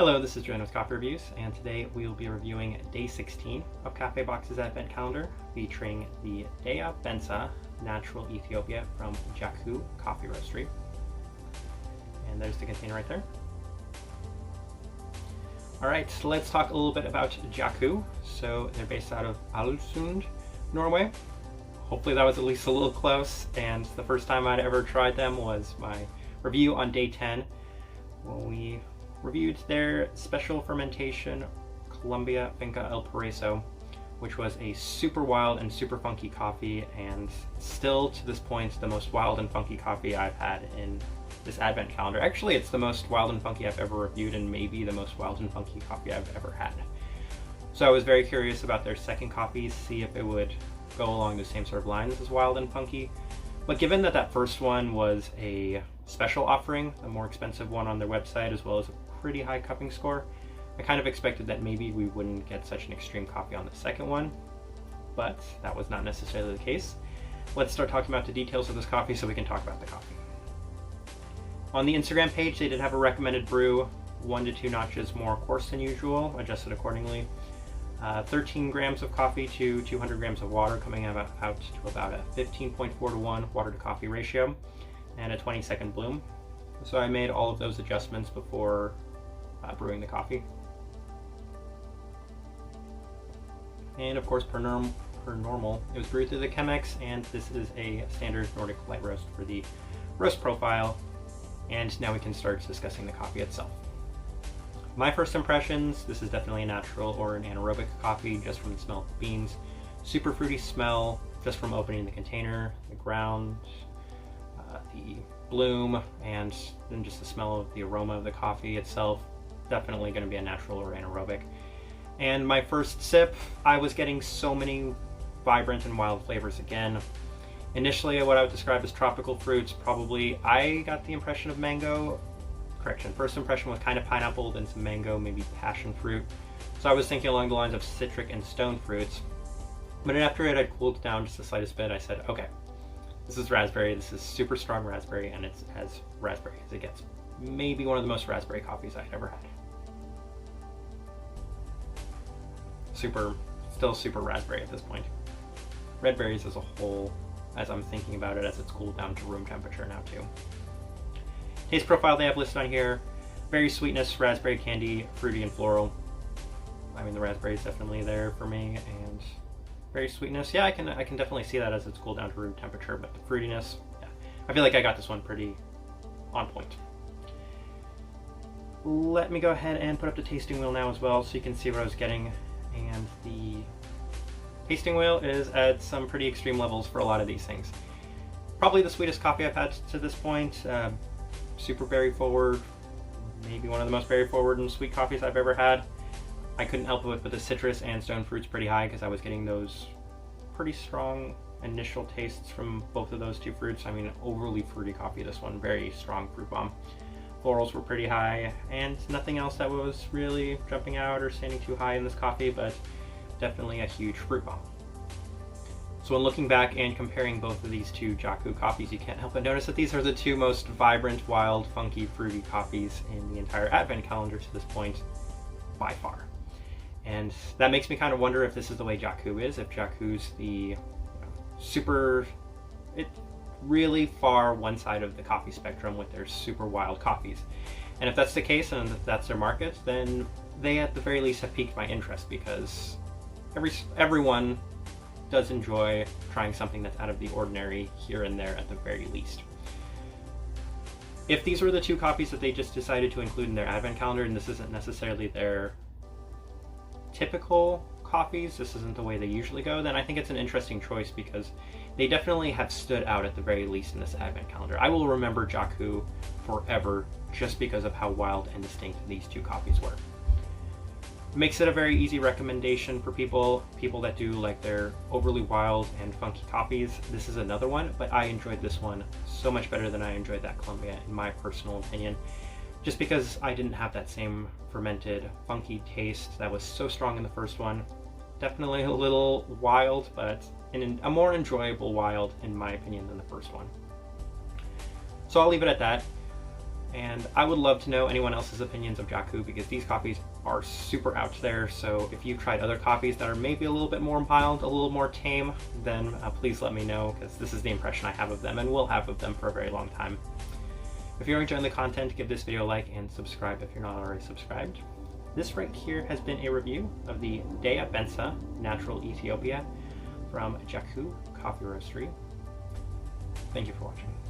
Hello, this is Joanne with Coffee Reviews, and today we will be reviewing day 16 of KaffeBox's Advent Calendar, featuring the Daya Bensa Natural Ethiopia from Jacu Coffee Roastery. And there's the container right there. Alright, so let's talk a little bit about Jacu. So they're based out of Ålesund, Norway. Hopefully that was at least a little close, and the first time I'd ever tried them was my review on day 10 when we reviewed their special fermentation Colombia Finca El Paraíso, which was a super wild and super funky coffee, and still to this point the most wild and funky coffee I've had in this Advent calendar. Actually, it's the most wild and funky I've ever reviewed, and maybe the most wild and funky coffee I've ever had. So I was very curious about their second coffee, see if it would go along the same sort of lines as wild and funky. But given that that first one was a special offering, a more expensive one on their website, as well as a pretty high cupping score, I kind of expected that maybe we wouldn't get such an extreme coffee on the second one, but that was not necessarily the case. Let's start talking about the details of this coffee so we can talk about the coffee. On the Instagram page, they did have a recommended brew, 1 to 2 notches more coarse than usual, adjusted accordingly. 13 grams of coffee to 200 grams of water, coming out to about a 15.4 to 1 water to coffee ratio, and a 20-second bloom. So I made all of those adjustments before brewing the coffee. And of course, per normal, it was brewed through the Chemex, and this is a standard Nordic light roast for the roast profile. And now we can start discussing the coffee itself. My first impressions, this is definitely a natural or an anaerobic coffee just from the smell of the beans. Super fruity smell just from opening the container, the ground, the bloom, and then just the smell of the aroma of the coffee itself. Definitely going to be a natural or anaerobic. And my first sip, I was getting so many vibrant and wild flavors again. Initially, what I would describe as tropical fruits, probably I got the impression of mango. Correction, first impression was kind of pineapple, then some mango, maybe passion fruit. So I was thinking along the lines of citric and stone fruits. But after it had cooled down just the slightest bit, I said, okay, this is raspberry, this is super strong raspberry, and it's as raspberry as it gets. Maybe one of the most raspberry coffees I've ever had. Still super raspberry at this point. Red berries as a whole, as I'm thinking about it, as it's cooled down to room temperature now too. Taste profile they have listed on here, berry sweetness, raspberry candy, fruity and floral. I mean, the raspberry is definitely there for me, and berry sweetness, yeah, I can definitely see that as it's cooled down to room temperature, but the fruitiness, yeah, I feel like I got this one pretty on point. Let me go ahead and put up the tasting wheel now as well so you can see what I was getting, and the tasting wheel is at some pretty extreme levels for a lot of these things. Probably the sweetest coffee I've had to this point. Super berry forward, maybe one of the most berry forward and sweet coffees I've ever had. I couldn't help it with the citrus and stone fruits pretty high because I was getting those pretty strong initial tastes from both of those two fruits. I mean, overly fruity coffee, this one, very strong fruit bomb. Florals were pretty high, and nothing else that was really jumping out or standing too high in this coffee, but definitely a huge fruit bomb. So when looking back and comparing both of these two Jacu coffees, you can't help but notice that these are the two most vibrant, wild, funky, fruity coffees in the entire Advent calendar to this point, by far. And that makes me kind of wonder if this is the way Jacu is, if Jacu's the really far one side of the coffee spectrum with their super wild coffees. And if that's the case, and if that's their market, then they at the very least have piqued my interest, because everyone does enjoy trying something that's out of the ordinary here and there at the very least. If these were the two coffees that they just decided to include in their Advent calendar, and this isn't necessarily their typical coffees, this isn't the way they usually go, then I think it's an interesting choice, because they definitely have stood out at the very least in this Advent calendar. I will remember Jacu forever just because of how wild and distinct these two coffees were. Makes it a very easy recommendation for people that do like their overly wild and funky coffees. This is another one, but I enjoyed this one so much better than I enjoyed that Colombia, in my personal opinion, just because I didn't have that same fermented funky taste that was so strong in the first one. Definitely a little wild, but in a more enjoyable wild in my opinion than the first one. So I'll leave it at that. And I would love to know anyone else's opinions of Jacu, because these coffees are super out there. So if you've tried other coffees that are maybe a little bit more mild, a little more tame, then please let me know, because this is the impression I have of them and will have of them for a very long time. If you're enjoying the content, give this video a like and subscribe if you're not already subscribed. This right here has been a review of the Daya Bensa Natural Ethiopia from Jacu Coffee Roastery. Thank you for watching.